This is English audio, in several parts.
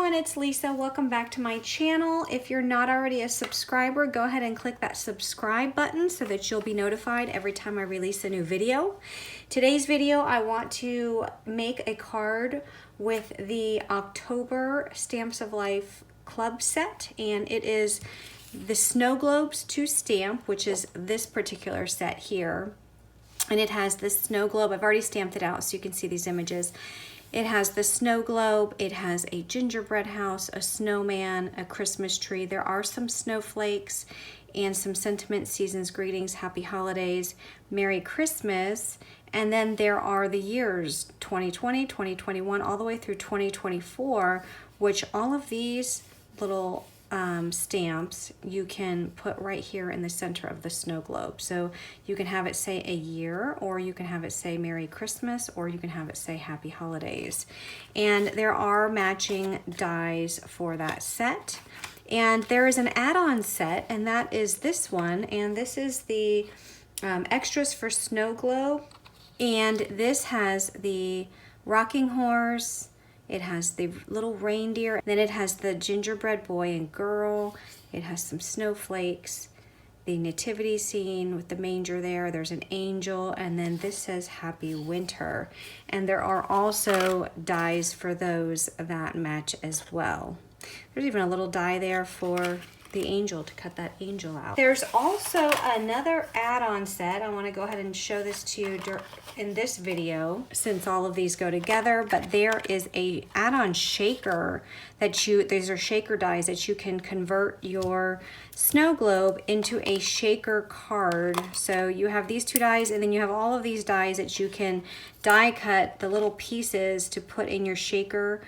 everyone, it's Lisa. Welcome back to my channel. If you're not already a subscriber, go ahead and click that subscribe button so that you'll be notified every time I release a new video. Today's video, I want to make a card with the October Stamps of Life club set, and it is the Snowglobes to stamp, which is this particular set here. And it has this snow globe. I've already stamped it out so you can see these images. It has the snow globe, it has a gingerbread house, a snowman, a Christmas tree. There are some snowflakes and some sentiment, seasons, greetings, happy holidays, Merry Christmas. And then there are the years 2020, 2021, all the way through 2024, which all of these little stamps you can put right here in the center of the snow globe. So you can have it say a year, or you can have it say Merry Christmas, or you can have it say Happy Holidays. And there are matching dies for that set. And there is an add-on set, and that is this one. And this is the extras for Snowglobe. And this has the rocking horse, it has the little reindeer, then it has the gingerbread boy and girl, it has some snowflakes, the nativity scene with the manger there, there's an angel, and then this says Happy Winter. And there are also dies for those that match as well. There's even a little die there for the angel, to cut that angel out. There's also another add-on set. I want to go ahead and show this to you in this video since all of these go together, but there is a add-on shaker that these are shaker dies that you can convert your snow globe into a shaker card. So you have these two dies, and then you have all of these dies that you can die cut the little pieces to put in your shaker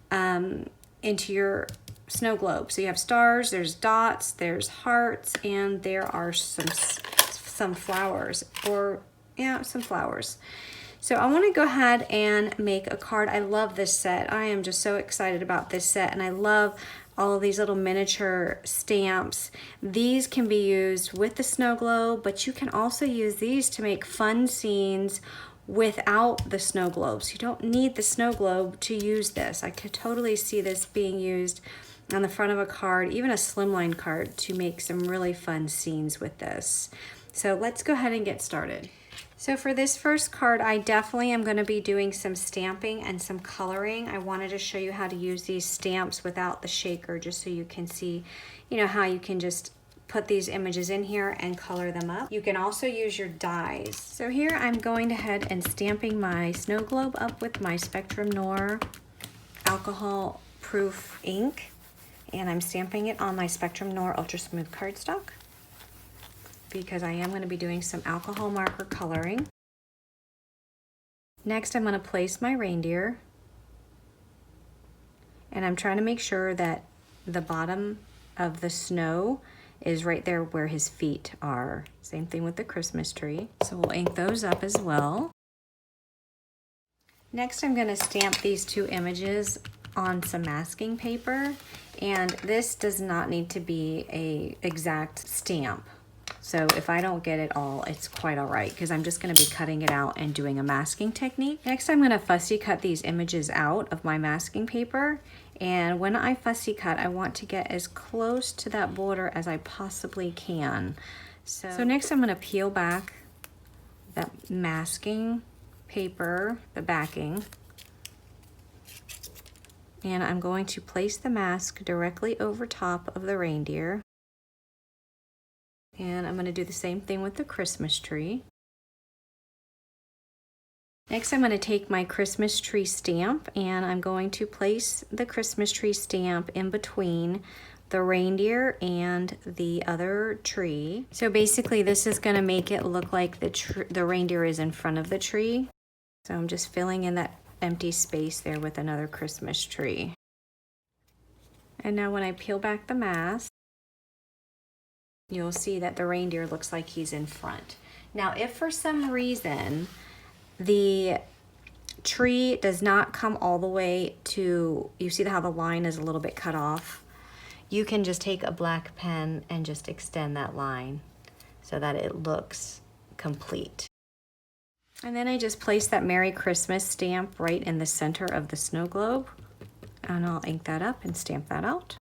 into your snow globe. So you have stars, there's dots, there's hearts, and there are some flowers, or yeah, some flowers. So I want to go ahead and make a card. I love this set. I am just so excited about this set, and I love all of these little miniature stamps. These can be used with the snow globe, but you can also use these to make fun scenes without the snow globes. You don't need the snow globe to use this. I could totally see this being used on the front of a card, even a slimline card, to make some really fun scenes with this. So let's go ahead and get started. So for this first card, I definitely am going to be doing some stamping and some coloring. I wanted to show you how to use these stamps without the shaker, just so you can see, you know, how you can just put these images in here and color them up. You can also use your dies. So here I'm going ahead and stamping my snow globe up with my Spectrum Noir alcohol proof ink. And I'm stamping it on my Spectrum Noir Ultra Smooth cardstock because I am going to be doing some alcohol marker coloring. Next, I'm going to place my reindeer, and I'm trying to make sure that the bottom of the snow is right there where his feet are. Same thing with the Christmas tree. So we'll ink those up as well. Next, I'm going to stamp these two images on some masking paper, and this does not need to be an exact stamp. So if I don't get it all, it's quite all right, because I'm just going to be cutting it out and doing a masking technique. Next, I'm going to fussy cut these images out of my masking paper, and when I fussy cut, I want to get as close to that border as I possibly can. So next, I'm going to peel back that masking paper, the backing, and I'm going to place the mask directly over top of the reindeer. And I'm going to do the same thing with the Christmas tree. Next, I'm going to take my Christmas tree stamp, and I'm going to place the Christmas tree stamp in between the reindeer and the other tree. So basically, this is going to make it look like the reindeer is in front of the tree. So I'm just filling in that empty space there with another Christmas tree. And now when I peel back the mask, you'll see that the reindeer looks like he's in front. Now, if for some reason the tree does not come all the way to, you see how the line is a little bit cut off, you can just take a black pen and just extend that line so that it looks complete. And then I just place that Merry Christmas stamp right in the center of the snow globe. And I'll ink that up and stamp that out.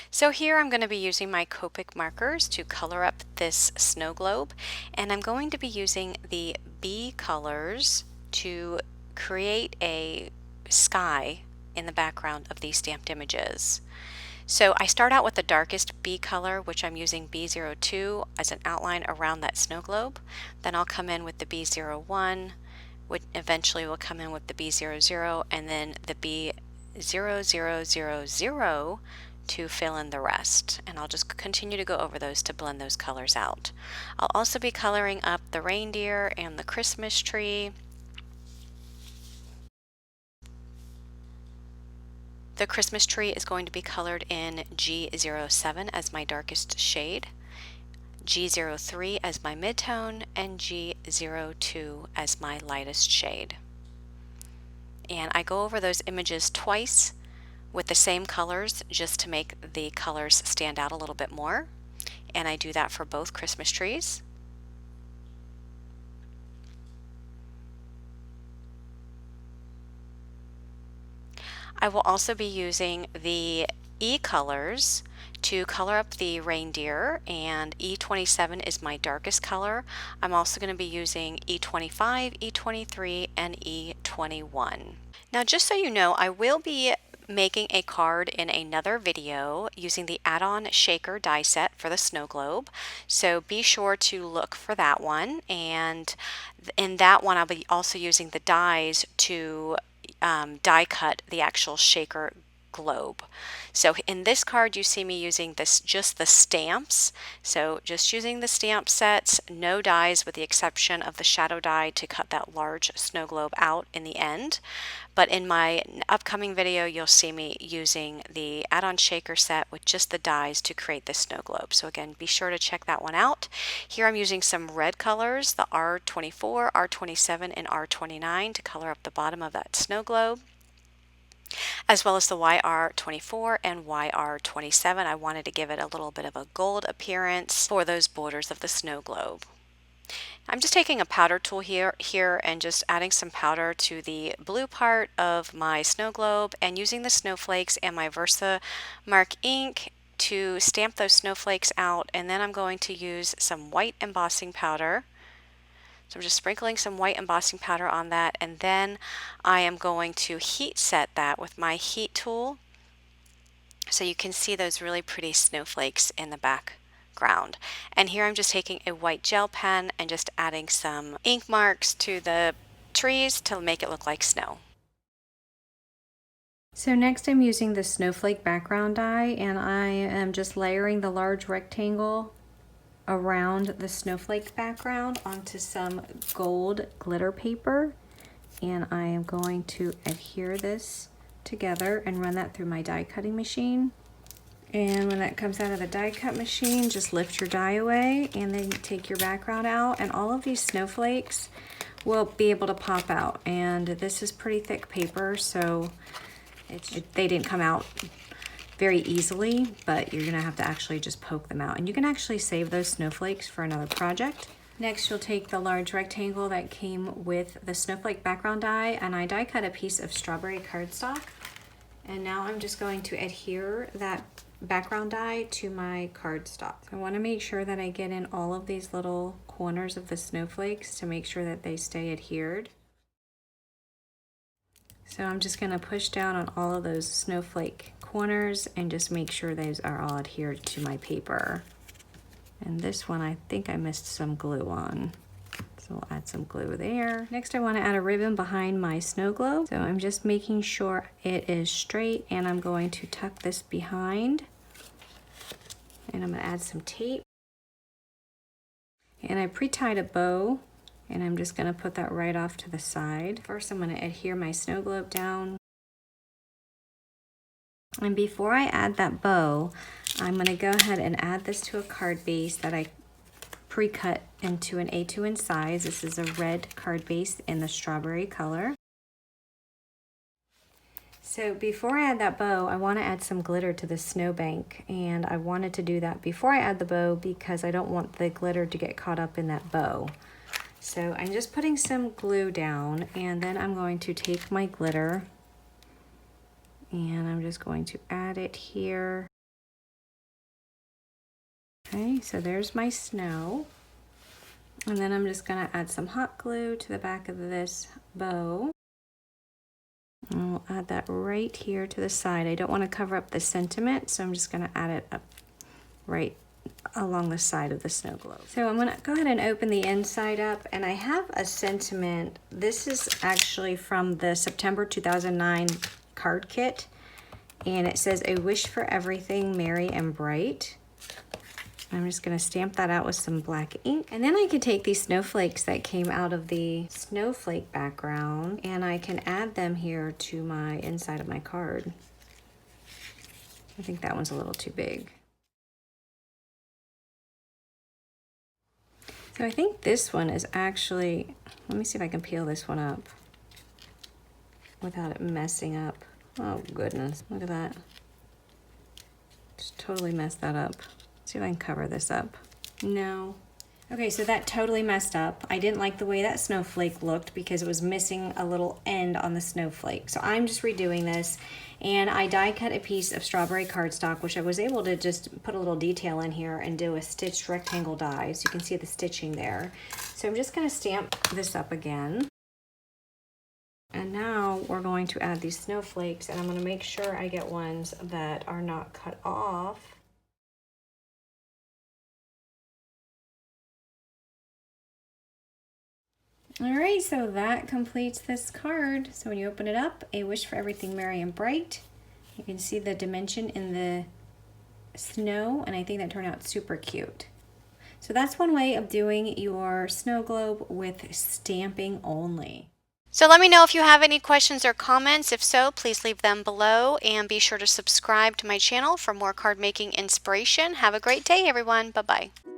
So here I'm going to be using my Copic markers to color up this snow globe, and I'm going to be using the B colors to create a sky in the background of these stamped images. So I start out with the darkest B color, which I'm using B02 as an outline around that snow globe. Then I'll come in with the B01, which eventually will come in with the B00, and then the B0000 to fill in the rest. And I'll just continue to go over those to blend those colors out. I'll also be coloring up the reindeer and the Christmas tree. The Christmas tree is going to be colored in G07 as my darkest shade, G03 as my midtone, and G02 as my lightest shade. And I go over those images twice with the same colors just to make the colors stand out a little bit more. And I do that for both Christmas trees. I will also be using the E colors to color up the reindeer, and E27 is my darkest color. I'm also going to be using E25, E23, and E21. Now, just so you know, I will be making a card in another video using the add-on shaker die set for the snow globe, so be sure to look for that one. And in that one I'll be also using the dies to die cut the actual shaker globe. So in this card you see me using just the stamps, so just using the stamp sets, no dies with the exception of the shadow die to cut that large snow globe out in the end. But in my upcoming video you'll see me using the add-on shaker set with just the dies to create this snow globe. So again, be sure to check that one out. Here I'm using some red colors, the R24, R27, and R29 to color up the bottom of that snow globe, as well as the YR24 and YR27. I wanted to give it a little bit of a gold appearance for those borders of the snow globe. I'm just taking a powder tool here and just adding some powder to the blue part of my snow globe and using the snowflakes and my Versamark ink to stamp those snowflakes out. And then I'm going to use some white embossing powder. So I'm just sprinkling some white embossing powder on that, and then I am going to heat set that with my heat tool so you can see those really pretty snowflakes in the background. And here I'm just taking a white gel pen and just adding some ink marks to the trees to make it look like snow. So next I'm using the snowflake background die, and I am just layering the large rectangle around the snowflake background onto some gold glitter paper, and I am going to adhere this together and run that through my die cutting machine. And when that comes out of the die cut machine, just lift your die away and then take your background out, and all of these snowflakes will be able to pop out. And this is pretty thick paper, so they didn't come out very easily, but you're gonna have to actually just poke them out. And you can actually save those snowflakes for another project. Next, you'll take the large rectangle that came with the snowflake background die, and I die cut a piece of strawberry cardstock. And now I'm just going to adhere that background die to my cardstock. I wanna make sure that I get in all of these little corners of the snowflakes to make sure that they stay adhered. So I'm just gonna push down on all of those snowflake corners and just make sure those are all adhered to my paper. And this one, I think I missed some glue on. So we'll add some glue there. Next, I wanna add a ribbon behind my snow globe. So I'm just making sure it is straight, and I'm going to tuck this behind. And I'm gonna add some tape. And I pre-tied a bow, and I'm just gonna put that right off to the side. First, I'm gonna adhere my snow globe down. And before I add that bow, I'm gonna go ahead and add this to a card base that I pre-cut into an A2 in size. This is a red card base in the strawberry color. So before I add that bow, I wanna add some glitter to the snowbank, and I wanted to do that before I add the bow because I don't want the glitter to get caught up in that bow. So I'm just putting some glue down, and then I'm going to take my glitter And I'm just going to add it here. Okay, so there's my snow. And then I'm just gonna add some hot glue to the back of this bow. And we'll add that right here to the side. I don't want to cover up the sentiment, so I'm just gonna add it up right along the side of the snow globe. So I'm gonna go ahead and open the inside up, and I have a sentiment. This is actually from the September 2009 card kit, and it says, "A wish for everything merry and bright." I'm just gonna stamp that out with some black ink. And then I can take these snowflakes that came out of the snowflake background, and I can add them here to my inside of my card. I think that one's a little too big. So I think this one is actually, let me see if I can peel this one up without it messing up. Oh goodness, look at that. Just totally messed that up. See if I can cover this up. No. Okay, so that totally messed up. I didn't like the way that snowflake looked because it was missing a little end on the snowflake. So I'm just redoing this, and I die cut a piece of strawberry cardstock, which I was able to just put a little detail in here and do a stitched rectangle die, so you can see the stitching there. So I'm just gonna stamp this up again. And now we're going to add these snowflakes, and I'm gonna make sure I get ones that are not cut off. All right, so that completes this card. So when you open it up, "A wish for everything merry and bright." You can see the dimension in the snow, and I think that turned out super cute. So that's one way of doing your snow globe with stamping only. So let me know if you have any questions or comments. If so, please leave them below, and be sure to subscribe to my channel for more card making inspiration. Have a great day, everyone. Bye-bye.